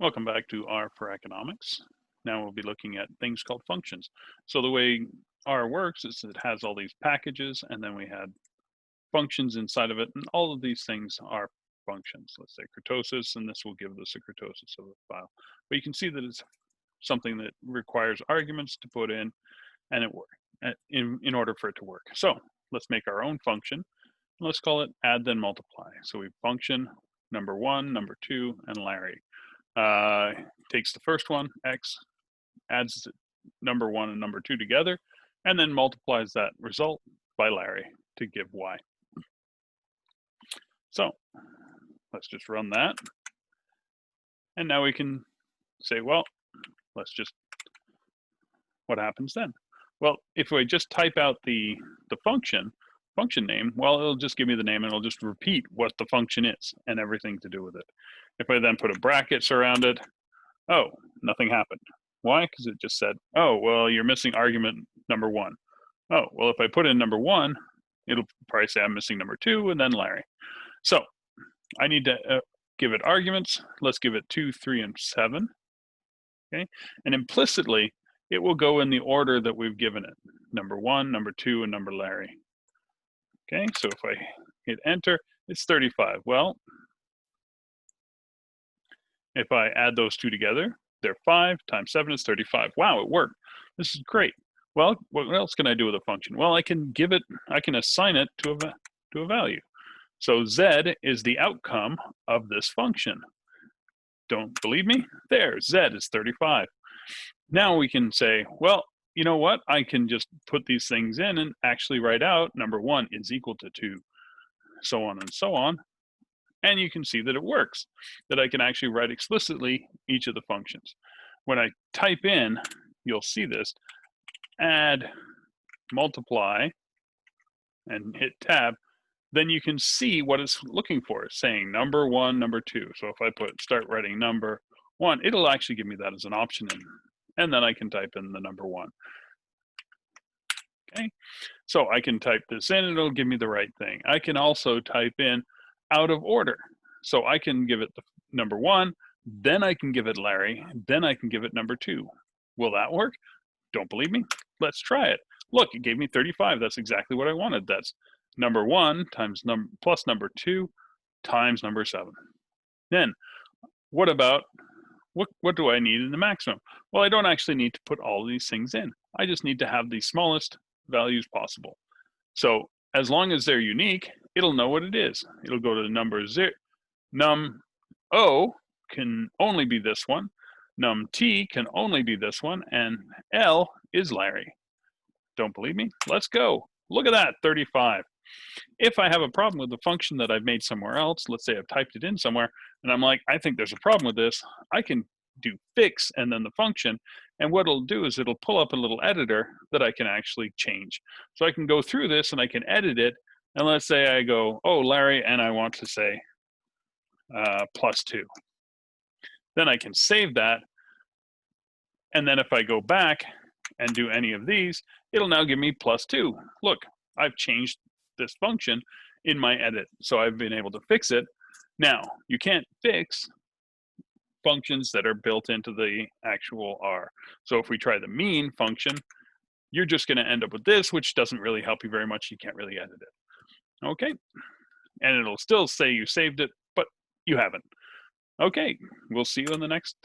Welcome back to R for Economics. Now we'll be looking at things called functions. So the way R works is it has all these packages and then we had functions inside of it, and all of these things are functions. Let's say kurtosis, and this will give us a kurtosis of the file. But you can see that it's something that requires arguments to put in and it work in order for it to work. So let's make our own function. Let's call it add then multiply. So we function number one, number two, and Larry. Takes the first one, x, adds number one and number two together, and then multiplies that result by Larry to give y. So let's just run that. And now we can say, well, what happens then? Well, if I just type out the function name, well, it'll just give me the name and it'll just repeat what the function is and everything to do with it. If I then put a brackets around it, oh, nothing happened. Why? Because it just said, oh, well, you're missing argument number one. Oh, well, if I put in number one, it'll probably say I'm missing number two and then Larry. So I need to give it arguments. Let's give it 2, 3, and 7. Okay, and implicitly, it will go in the order that we've given it. Number one, number two, and number Larry. Okay, so if I hit enter, it's 35. Well, if I add those two together, they're 5 times 7 is 35. Wow, it worked. This is great. Well, what else can I do with a function? Well, I can assign it to a value. So z is the outcome of this function. Don't believe me? There, z is 35. Now we can say, well, you know what? I can just put these things in and actually write out number one is equal to 2, so on and so on. And you can see that it works, that I can actually write explicitly each of the functions. When I type in, you'll see this, add, multiply, and hit tab, then you can see what it's looking for. It's saying number one, number two. So if I start writing number one, it'll actually give me that as an option, and then I can type in the number one. Okay, so I can type this in, and it'll give me the right thing. I can also type in out of order. So I can give it the number one, then I can give it Larry, then I can give it number two. Will that work? Don't believe me? Let's try it. Look, it gave me 35. That's exactly what I wanted. That's number one times plus number two times number 7. Then what about, what do I need in the maximum? Well, I don't actually need to put all of these things in. I just need to have the smallest values possible. So as long as they're unique, it'll know what it is. It'll go to the number 0. Num O can only be this one. Num T can only be this one. And L is Larry. Don't believe me? Let's go. Look at that, 35. If I have a problem with the function that I've made somewhere else, let's say I've typed it in somewhere, and I'm like, I think there's a problem with this, I can do fix and then the function, and what it'll do is it'll pull up a little editor that I can actually change. So I can go through this and I can edit it, and let's say I go, oh, Larry, and I want to say +2. Then I can save that, and then if I go back and do any of these, it'll now give me +2. Look, I've changed this function in my edit, so I've been able to fix it. Now, you can't fix functions that are built into the actual R. So if we try the mean function, you're just going to end up with this, which doesn't really help you very much. You can't really edit it. Okay, and it'll still say you saved it, but you haven't. Okay, we'll see you in the next